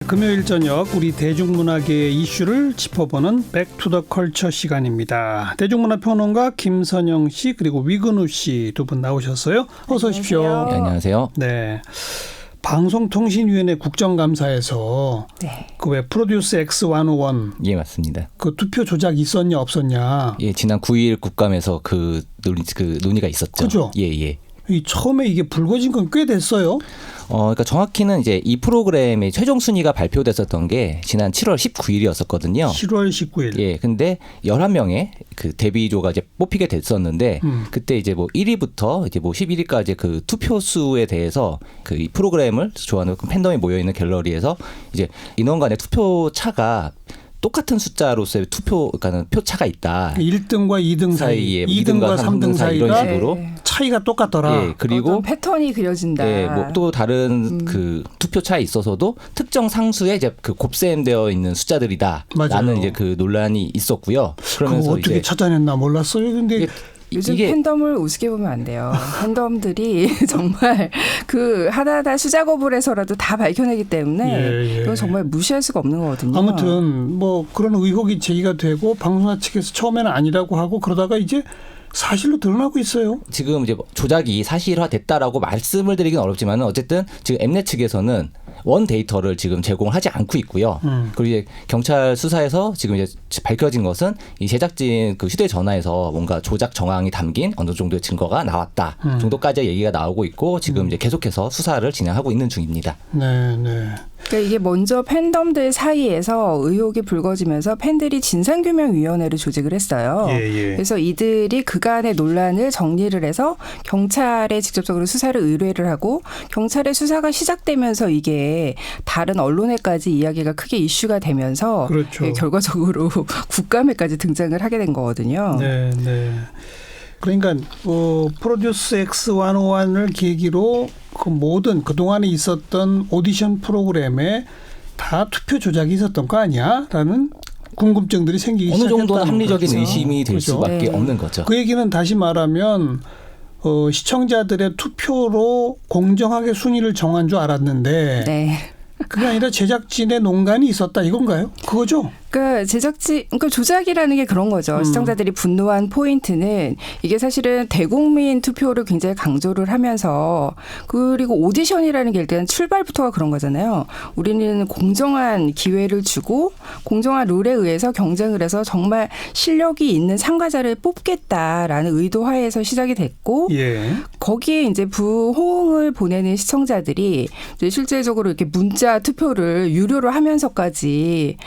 금요일 저녁 우리 대중문화계의 이슈를 짚어보는 백투더컬처 시간입니다. 대중문화평론가 김선영 씨 그리고 위근우 씨 두 분 나오셨어요. 어서 오십시오. 네, 안녕하세요. 네, 방송통신위원회 국정감사에서 네. 그 왜 프로듀스 X101 예, 맞습니다. 그 투표 조작 있었냐 없었냐. 예, 지난 9일 국감에서 그 논의가 있었죠. 그죠? 예, 예. 이 처음에 이게 불거진 건 꽤 됐어요. 그러니까 정확히는 이제 이 프로그램의 최종 순위가 발표됐었던 게 지난 7월 19일이었었거든요. 7월 19일. 예, 근데 11명의 그 데뷔조가 이제 뽑히게 됐었는데 그때 이제 뭐 1위부터 이제 뭐 11위까지 그 투표 수에 대해서 그 이 프로그램을 좋아하는 팬덤이 모여 있는 갤러리에서 이제 인원 간의 투표 차가 똑같은 숫자로서의 그러니까는 표 차가 있다. 1등과 2등 사이, 사이에 2등과 3등 사이 사이가 이런 식으로 차이가 똑같더라. 예, 그리고 어떤 패턴이 그려진다. 예, 뭐 또 다른 그 투표 차에 있어서도 특정 상수에 이제 그 곱셈되어 있는 숫자들이다라는 맞아요. 이제 그 논란이 있었고요. 그거 그러면서 어떻게 이제 찾아냈나 몰랐어요. 근데 요즘 이게 팬덤을 우습게 보면 안 돼요. 팬덤들이 정말 그 하나하나 수작업을 해서라도 다 밝혀내기 때문에 예, 예. 이건 정말 무시할 수가 없는 거거든요. 아무튼 뭐 그런 의혹이 제기가 되고 방송사 측에서 처음에는 아니라고 하고 그러다가 이제 사실로 드러나고 있어요. 지금 이제 조작이 사실화됐다라고 말씀을 드리긴 어렵지만 어쨌든 지금 엠넷 측에서는 원 데이터를 지금 제공을 하지 않고 있고요. 그리고 이제 경찰 수사에서 지금 이제 밝혀진 것은 이 제작진 그 휴대전화에서 뭔가 조작 정황이 담긴 어느 정도의 증거가 나왔다 정도까지의 얘기가 나오고 있고 지금 이제 계속해서 수사를 진행하고 있는 중입니다. 네, 네. 그러니까 이게 먼저 팬덤들 사이에서 의혹이 불거지면서 팬들이 진상규명위원회를 조직을 했어요. 예, 예. 그래서 이들이 그간의 논란을 정리를 해서 경찰에 직접적으로 수사를 의뢰를 하고 경찰의 수사가 시작되면서 이게 다른 언론에까지 이야기가 크게 이슈가 되면서 그렇죠. 결과적으로 국감에까지 등장을 하게 된 거거든요. 네, 네. 그러니까 프로듀스 X101을 계기로 그 모든 그동안에 있었던 오디션 프로그램에 다 투표 조작이 있었던 거 아니야?라는 궁금증들이 생기기 어느 시작했다는 정도는 합리적인 거죠. 의심이 될 그렇죠. 수밖에 네. 없는 거죠. 그 얘기는 다시 말하면 시청자들의 투표로 공정하게 순위를 정한 줄 알았는데 네. 그게 아니라 제작진의 농간이 있었다 이건가요? 그거죠? 그러니까 조작이라는 게 그런 거죠. 시청자들이 분노한 포인트는 이게 사실은 대국민 투표를 굉장히 강조를 하면서 그리고 오디션이라는 게 일단 출발부터가 그런 거잖아요. 우리는 공정한 기회를 주고 공정한 룰에 의해서 경쟁을 해서 정말 실력이 있는 참가자를 뽑겠다라는 의도하에서 시작이 됐고 예. 거기에 이제 부호응을 보내는 시청자들이 이제 실제적으로 이렇게 문자 투표를 유료로 하면서까지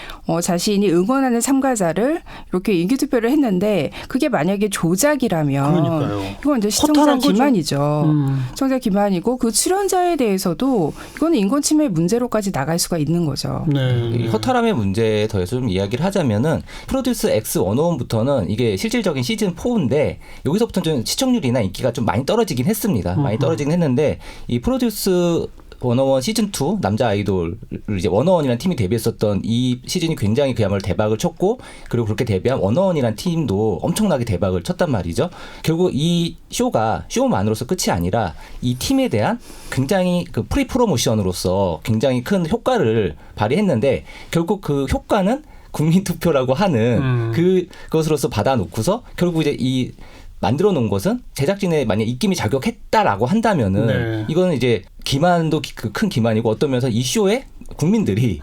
자신이 응원하는 참가자를 이렇게 인기투표를 했는데 그게 만약에 조작이라면 그러니까요. 이건 이제 시청자 허탈한 거죠. 기만이죠. 시청자 기만이고 그 출연자에 대해서도 이거는 인권침해 문제로까지 나갈 수가 있는 거죠. 네. 이 허탈함의 문제에 더해서 좀 이야기를 하자면은 프로듀스 X101부터는 이게 실질적인 시즌 4인데 여기서부터는 좀 시청률이나 인기가 좀 많이 떨어지긴 했습니다. 많이 떨어지긴 했는데 이 프로듀스 101 시즌 2 남자 아이돌을 이제 101이라는 팀이 데뷔했었던 이 시즌이 굉장히 그야말로 대박을 쳤고 그리고 그렇게 데뷔한 101이라는 팀도 엄청나게 대박을 쳤단 말이죠. 결국 이 쇼가 쇼만으로서 끝이 아니라 이 팀에 대한 굉장히 그 프리 프로모션으로서 굉장히 큰 효과를 발휘했는데 결국 그 효과는 국민투표라고 하는 그것으로서 받아놓고서 결국 이제 이 만들어 놓은 것은 제작진의 만약 입김이 자격했다라고 한다면은 네. 이거는 이제 기만도 큰 기만이고 어떤 면에서 이 쇼에 국민들이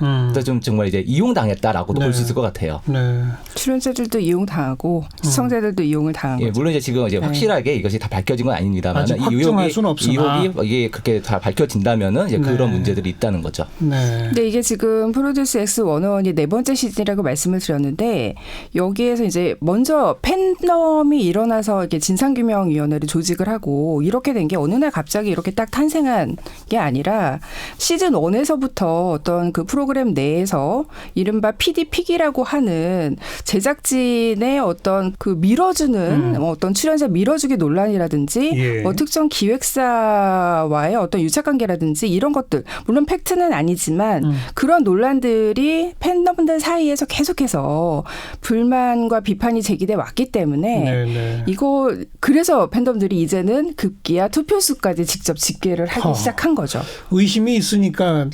좀 정말 이제 이용당했다라고도 네. 볼 수 있을 것 같아요. 네. 출연자들도 이용당하고 시청자들도 이용을 당한 예, 거죠. 물론 이제 지금 이제 확실하게 이것이 다 밝혀진 건 아닙니다만 아직 이 확정할 수는 없으나. 의혹이 이게 그렇게 다 밝혀진다면은 이제 네. 그런 문제들이 있다는 거죠. 네. 근데 이게 지금 프로듀스 X101이 네 번째 시즌이라고 말씀을 드렸는데 여기에서 이제 먼저 팬덤이 일어나서 이렇게 진상규명위원회를 조직을 하고 이렇게 된 게 어느 날 갑자기 이렇게 딱 탄생한 게 아니라 시즌 1에서부터 어떤 그 프로그램 내에서 이른바 PD픽이라고 하는 제작진의 어떤 그 밀어주는 어떤 출연자 밀어주기 논란이라든지 예. 특정 기획사와의 어떤 유착관계라든지 이런 것들 물론 팩트는 아니지만 그런 논란들이 팬덤들 사이에서 계속해서 불만과 비판이 제기돼 왔기 때문에 네. 이거 그래서 팬덤들이 이제는 급기야 투표수까지 직접 집계를 하기 시작한 거죠. 의심이 있으니까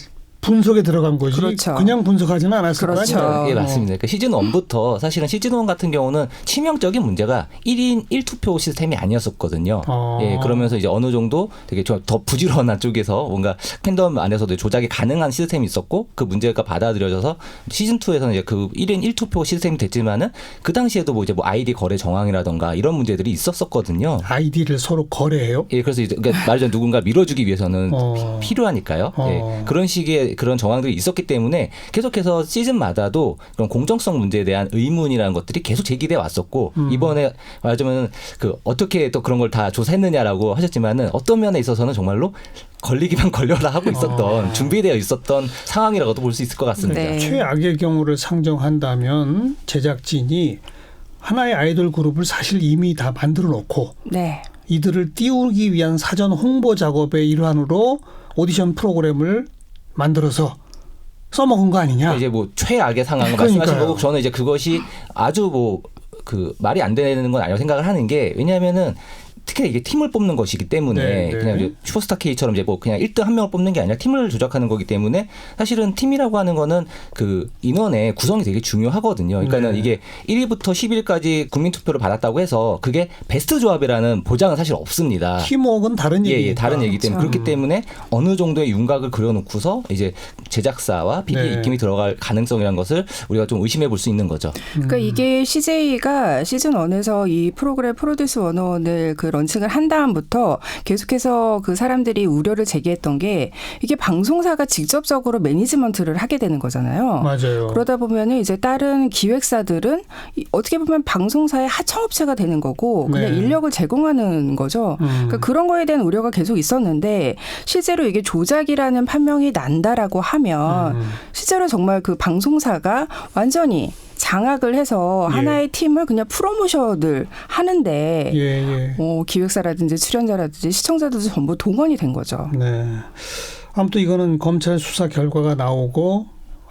분석에 들어간 거지. 그렇죠. 그냥 분석하지는 않았을 그렇죠. 거 아니에요. 예, 맞습니다. 그러니까 시즌 1부터 사실은 시즌 1 같은 경우는 치명적인 문제가 1인 1투표 시스템이 아니었었거든요. 예, 그러면서 이제 어느 정도 되게 더 부지런한 쪽에서 뭔가 팬덤 안에서도 조작이 가능한 시스템이 있었고 그 문제가 받아들여져서 시즌 2에서는 이제 그 1인 1투표 시스템이 됐지만은 그 당시에도 뭐 이제 뭐 아이디 거래 정황이라던가 이런 문제들이 있었었거든요. 아이디를 서로 거래해요? 예, 그래서 이제 그러니까 말하자면 누군가 밀어주기 위해서는 필요하니까요. 어. 예, 그런 식의 그런 정황들이 있었기 때문에 계속해서 시즌마다도 그런 공정성 문제에 대한 의문이라는 것들이 계속 제기돼 왔었고 이번에 말하자면 그 어떻게 또 그런 걸 다 조사했느냐라고 하셨지만은 어떤 면에 있어서는 정말로 걸리기만 걸려라 하고 있었던 준비되어 있었던 상황이라고도 볼 수 있을 것 같습니다. 네. 최악의 경우를 상정한다면 제작진이 하나의 아이돌 그룹을 사실 이미 다 만들어 놓고 네. 이들을 띄우기 위한 사전 홍보 작업의 일환으로 오디션 프로그램을 만들어서 써먹은 거 아니냐. 이제 뭐 최악의 상황을 그러니까요. 말씀하신 거고 저는 이제 그것이 아주 뭐 그 말이 안 되는 건 아니라고 생각을 하는 게 왜냐하면은 특히 이게 팀을 뽑는 것이기 때문에 네, 네. 그냥 이제 슈퍼스타 K처럼 이제 뭐 그냥 1등 한 명을 뽑는 게 아니라 팀을 조작하는 거기 때문에 사실은 팀이라고 하는 거는 그 인원의 구성이 되게 중요하거든요. 그러니까는 네. 이게 1위부터 10위까지 국민 투표를 받았다고 해서 그게 베스트 조합이라는 보장은 사실 없습니다. 팀워크는 다른 얘기니까. 예, 다른 얘기 때문에 그렇기 때문에 어느 정도의 윤곽을 그려놓고서 이제 제작사와 PD의 네. 입김이 들어갈 가능성이라는 것을 우리가 좀 의심해 볼 수 있는 거죠. 그러니까 이게 CJ가 시즌 1에서 이 프로그램 프로듀스 101을 그 런칭을 한 다음부터 계속해서 그 사람들이 우려를 제기했던 게 이게 방송사가 직접적으로 매니지먼트를 하게 되는 거잖아요. 맞아요. 그러다 보면은 이제 다른 기획사들은 어떻게 보면 방송사의 하청업체가 되는 거고 그냥 네. 인력을 제공하는 거죠. 그러니까 그런 거에 대한 우려가 계속 있었는데 실제로 이게 조작이라는 판명이 난다라고 하면 실제로 정말 그 방송사가 완전히 장악을 해서 예. 하나의 팀을 그냥 프로모션을 하는데 예. 기획사라든지 출연자라든지 시청자들도 전부 동원이 된 거죠. 네. 아무튼 이거는 검찰 수사 결과가 나오고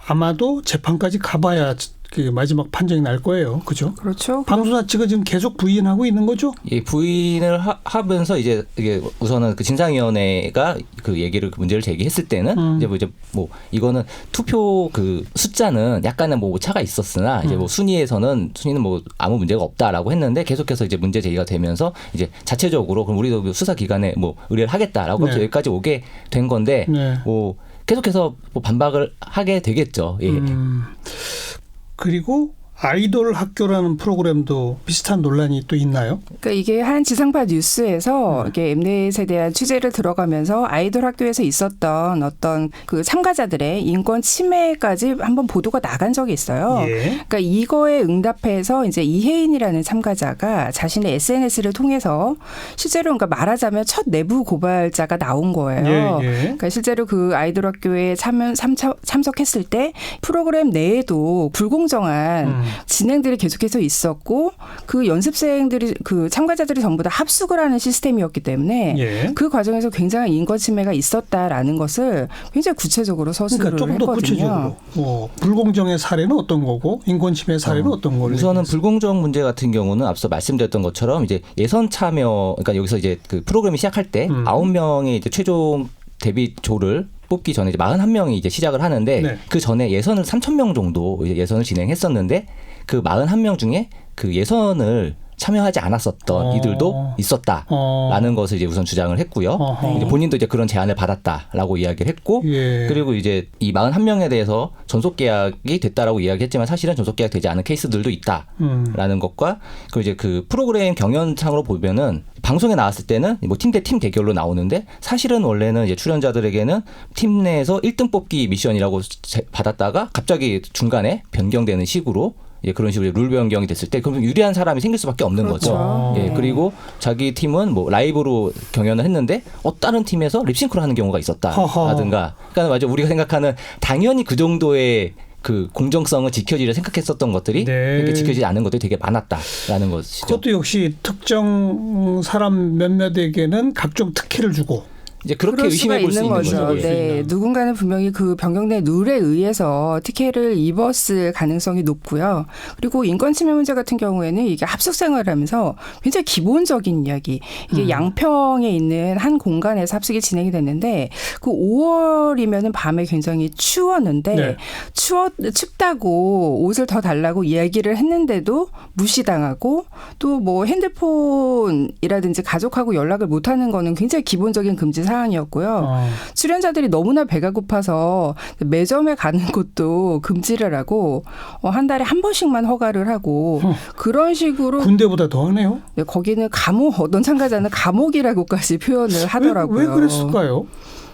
아마도 재판까지 가봐야 그 마지막 판정이 날 거예요. 그죠? 그렇죠. 방송사 측은 지금 계속 부인하고 있는 거죠? 예, 부인을 하면서 이제 이게 우선은 그 진상위원회가 그 얘기를 그 문제를 제기했을 때는 이제 뭐 이거는 투표 그 숫자는 약간의 뭐 차가 있었으나 이제 뭐 순위는 뭐 아무 문제가 없다라고 했는데 계속해서 이제 문제 제기가 되면서 이제 자체적으로 그럼 우리도 수사 기관에 뭐 의뢰를 하겠다라고 네. 여기까지 오게 된 건데 네. 뭐 계속해서 뭐 반박을 하게 되겠죠. 예. 그리고 아이돌 학교라는 프로그램도 비슷한 논란이 또 있나요? 그러니까 이게 한 지상파 뉴스에서 이게 엠넷에 대한 취재를 들어가면서 아이돌 학교에서 있었던 어떤 그 참가자들의 인권 침해까지 한번 보도가 나간 적이 있어요. 예. 그러니까 이거에 응답해서 이제 이혜인이라는 참가자가 자신의 SNS를 통해서 실제로 그러니까 말하자면 첫 내부 고발자가 나온 거예요. 예. 그러니까 실제로 그 아이돌 학교에 참석했을 때 프로그램 내에도 불공정한 진행들이 계속해서 있었고 그 연습생들이 그 참가자들이 전부 다 합숙을 하는 시스템이었기 때문에 예. 그 과정에서 굉장히 인권 침해가 있었다라는 것을 굉장히 구체적으로 서술을 그러니까 조금 더 했거든요. 구체적으로 불공정의 사례는 어떤 거고 인권 침해 사례는 어떤 거를 우선은 얘기했어요? 불공정 문제 같은 경우는 앞서 말씀드렸던 것처럼 이제 예선 참여 그러니까 여기서 이제 그 프로그램이 시작할 때 9명의 이제 최종 데뷔조를 뽑기 전에 이제 41명이 이제 시작을 하는데 네. 그 전에 예선을 3,000명 정도 이제 예선을 진행했었는데 그 41명중에 그 예선을 참여하지 않았었던 이들도 있었다라는 것을 이제 우선 주장을 했고요. 이제 본인도 이제 그런 제안을 받았다라고 이야기를 했고, 예. 그리고 이제 이 41명에 대해서 전속 계약이 됐다라고 이야기했지만 사실은 전속 계약되지 않은 케이스들도 있다라는 것과 그리고 이제 그 프로그램 경연상으로 보면은 방송에 나왔을 때는 뭐 팀 대 팀 대결로 나오는데 사실은 원래는 이제 출연자들에게는 팀 내에서 1등 뽑기 미션이라고 받았다가 갑자기 중간에 변경되는 식으로 예, 그런 식으로 룰 변경이 됐을 때 그럼 유리한 사람이 생길 수밖에 없는 그렇죠. 거죠. 예, 그리고 자기 팀은 뭐 라이브로 경연을 했는데 다른 팀에서 립싱크를 하는 경우가 있었다라든가. 그러니까 맞아 우리가 생각하는 당연히 그 정도의 그 공정성을 지켜지려 생각했었던 것들이 네. 이렇게 지켜지지 않은 것들이 되게 많았다라는 것이죠. 그것도 역시 특정 사람 몇몇에게는 각종 특혜를 주고 이제 그렇게 그럴 수가 의심해 볼 수 있는 거죠. 네, 누군가는 분명히 그 변경된 룰에 의해서 특혜를 입었을 가능성이 높고요. 그리고 인권침해 문제 같은 경우에는 이게 합숙 생활을 하면서 굉장히 기본적인 이야기. 이게 양평에 있는 한 공간에서 합숙이 진행이 됐는데 그 5월이면은 밤에 굉장히 추웠는데 네. 춥다고 옷을 더 달라고 이야기를 했는데도 무시당하고 또 뭐 핸드폰이라든지 가족하고 연락을 못하는 거는 굉장히 기본적인 금지 사항이었고요. 출연자들이 너무나 배가 고파서 매점에 가는 것도 금지를 하고 한 달에 한 번씩만 허가를 하고 그런 식으로 군대보다 더 하네요. 네, 거기는 감옥 어떤 참가자는 감옥이라고까지 표현을 하더라고요. 왜 그랬을까요?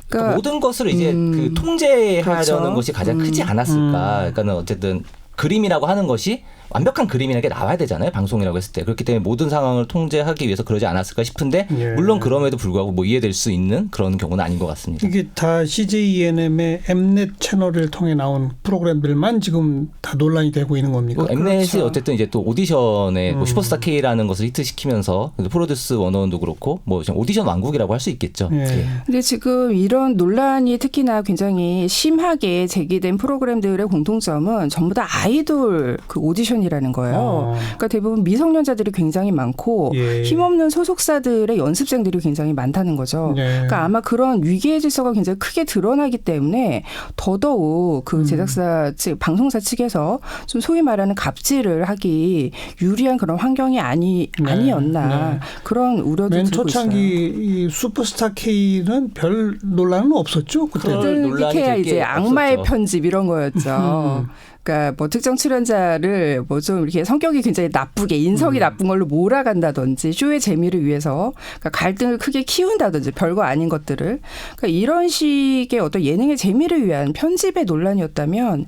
그러니까 모든 것을 이제 그 통제하려는 그렇죠. 것이 가장 크지 않았을까. 그러니까는 어쨌든 그림이라고 하는 것이 완벽한 그림이라는 게 나와야 되잖아요. 방송이라고 했을 때. 그렇기 때문에 모든 상황을 통제하기 위해서 그러지 않았을까 싶은데 예. 물론 그럼에도 불구하고 뭐 이해될 수 있는 그런 경우는 아닌 것 같습니다. 이게 다 CJENM의 엠넷 채널을 통해 나온 프로그램들만 지금 다 논란이 되고 있는 겁니까? 엠넷이 그렇죠. 어쨌든 이제 또 오디션에 뭐 슈퍼스타 K라는 것을 히트시키면서 프로듀스 101도 그렇고 뭐 지금 오디션 왕국이라고 할 수 있겠죠. 예. 예. 근데 지금 이런 논란이 특히나 굉장히 심하게 제기된 프로그램들의 공통점은 전부 다 아이돌 그 오디션이라는 거예요. 그러니까 대부분 미성년자들이 굉장히 많고 예. 힘없는 소속사들의 연습생들이 굉장히 많다는 거죠. 예. 그러니까 아마 그런 위기의 질서가 굉장히 크게 드러나기 때문에 더더욱 그 제작사 측, 방송사 측에서 좀 소위 말하는 갑질을 하기 유리한 그런 환경이 아니었나 네. 그런 우려도 맨 들고 초창기 있어요. 이 슈퍼스타 K는 별 논란은 없었죠. 그때. 그럴 논란이 그때야 되게 이제 악마의 없었죠. 편집 이런 거였죠. 그러니까 뭐 특정 출연자를 뭐 좀 이렇게 성격이 굉장히 나쁘게 인성이 나쁜 걸로 몰아간다든지 쇼의 재미를 위해서 그러니까 갈등을 크게 키운다든지 별거 아닌 것들을 그러니까 이런 식의 어떤 예능의 재미를 위한 편집의 논란이었다면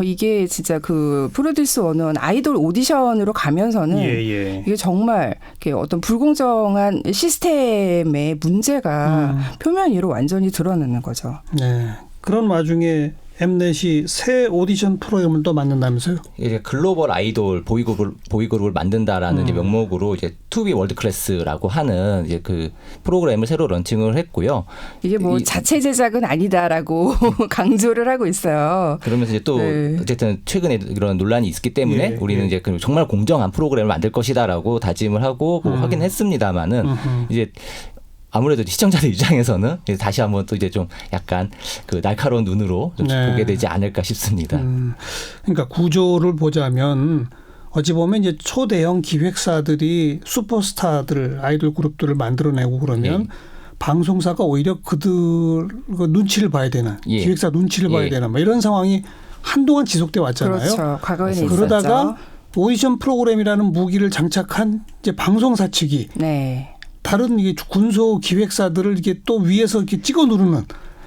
이게 진짜 그 프로듀스 101 아이돌 오디션으로 가면서는 예. 이게 정말 이렇게 어떤 불공정한 시스템의 문제가 표면 위로 완전히 드러나는 거죠. 네. 그런 와중에 엠넷이 새 오디션 프로그램을 또 만든다면서요? 이제 글로벌 아이돌 보이그룹을 만든다라는 이제 명목으로 이제 투비 월드 클래스라고 하는 이제 그 프로그램을 새로 런칭을 했고요. 이게 뭐 자체 제작은 아니다라고 강조를 하고 있어요. 그러면서 이제 또 네. 어쨌든 최근에 이런 논란이 있었기 때문에 예, 우리는 이제 정말 공정한 프로그램을 만들 것이다라고 다짐을 하고 뭐 하긴 했습니다만은 이제 아무래도 시청자들 입장에서는 이제 다시 한번 또 이제 좀 약간 그 날카로운 눈으로 좀 네. 보게 되지 않을까 싶습니다. 그러니까 구조를 보자면 어찌 보면 이제 초대형 기획사들이 슈퍼스타들 아이돌 그룹들을 만들어내고 그러면 예. 방송사가 오히려 그들 그 눈치를 봐야 되는 예. 기획사 눈치를 봐야 예. 되는 뭐 이런 상황이 한동안 지속돼 왔잖아요. 그렇죠. 과거에는 그러다가 있었죠. 오디션 프로그램이라는 무기를 장착한 이제 방송사 측이 네. 다른 이게 군소 기획사들을 이게 또 위에서 이렇게 찍어 누르는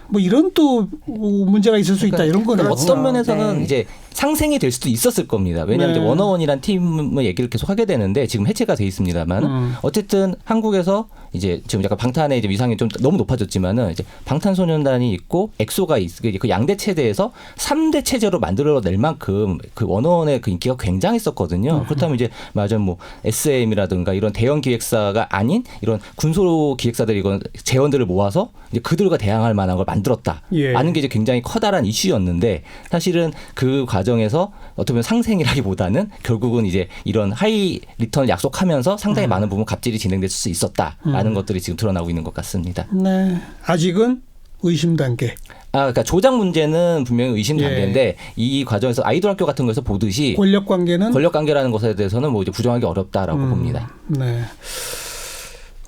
뭐 이런 또 문제가 있을 수 있다 이런 거네요. 어떤 면에서는 네. 이제 상생이 될 수도 있었을 겁니다. 왜냐하면 네. 이제 워너원이란 팀의 얘기를 계속 하게 되는데 지금 해체가 돼 있습니다만 어쨌든 한국에서 이제 지금 약간 방탄의 이제 위상이 좀 너무 높아졌지만은 이제 방탄소년단이 있고 엑소가 그 양대 체제에서 3대 체제로 만들어낼 만큼 그 워너원의 그 인기가 굉장했었거든요. 그렇다면 이제 맞아 뭐 SM이라든가 이런 대형 기획사가 아닌 이런 군소 기획사들이 이건 재원들을 모아서 이제 그들과 대항할 만한 걸 만들었다. 예. 라는 게 이제 굉장히 커다란 이슈였는데 사실은 그 과정에서 어떻게 보면 상생이라기보다는 결국은 이제 이런 하이 리턴을 약속하면서 상당히 많은 부분 갑질이 진행될 수 있었다라는 것들이 지금 드러나고 있는 것 같습니다. 네. 아직은 의심 단계. 그러니까 조작 문제는 분명히 의심 단계인데 이 과정에서 아이돌 학교 같은 거에서 보듯이 권력 관계는 권력 관계라는 것에 대해서는 뭐 이제 부정하기 어렵다라고 봅니다. 네.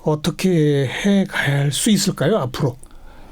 어떻게 해 갈 수 있을까요, 앞으로?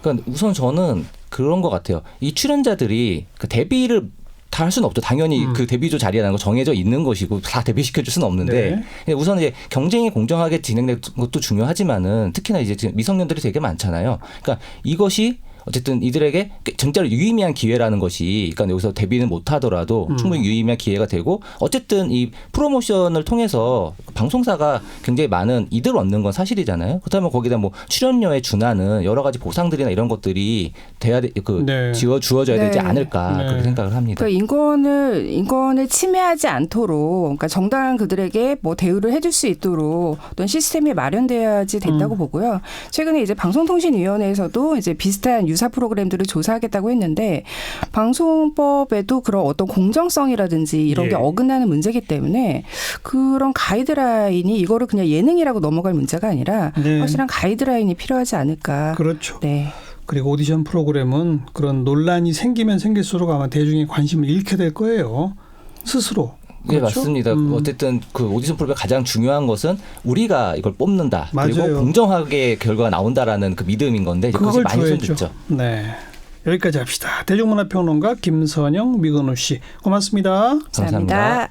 그러니까 우선 저는 그런 것 같아요. 이 출연자들이 그 데뷔를 다 할 수는 없죠. 당연히 그 데뷔조 자리라는 거 정해져 있는 것이고 다 데뷔시켜줄 수는 없는데 우선 이제 경쟁이 공정하게 진행된 것도 중요하지만은 특히나 이제 지금 미성년들이 되게 많잖아요. 그러니까 이것이 어쨌든 이들에게 진짜로 유의미한 기회라는 것이, 그러니까 여기서 데뷔는 못하더라도 충분히 유의미한 기회가 되고, 어쨌든 이 프로모션을 통해서 방송사가 굉장히 많은 이득을 얻는 건 사실이잖아요. 그렇다면 거기다 뭐 출연료에 준하는 여러 가지 보상들이나 이런 것들이 돼야 네. 주어져야 되지 네. 않을까 네. 그렇게 생각을 합니다. 그러니까 인권을 침해하지 않도록, 그러니까 정당한 그들에게 뭐 대우를 해줄 수 있도록 어떤 시스템이 마련돼야지 된다고 보고요. 최근에 이제 방송통신위원회에서도 이제 비슷한 유사 프로그램들을 조사하겠다고 했는데, 방송법에도 그런 어떤 공정성이라든지 이런 예. 게 어긋나는 문제이기 때문에 그런 가이드라인이, 이거를 그냥 예능이라고 넘어갈 문제가 아니라 네. 확실한 가이드라인이 필요하지 않을까. 그렇죠. 네. 그리고 오디션 프로그램은 그런 논란이 생기면 생길수록 아마 대중의 관심을 잃게 될 거예요. 스스로. 네, 그렇죠? 맞습니다. 어쨌든 그 오디션 프로그램 가장 중요한 것은 우리가 이걸 뽑는다. 맞아요. 그리고 공정하게 결과가 나온다라는 그 믿음인 건데, 이제 그것이 그걸 많이 줘야죠. 손댔죠. 네. 여기까지 합시다. 대중문화평론가 김선영, 미건우 씨 고맙습니다. 감사합니다. 감사합니다.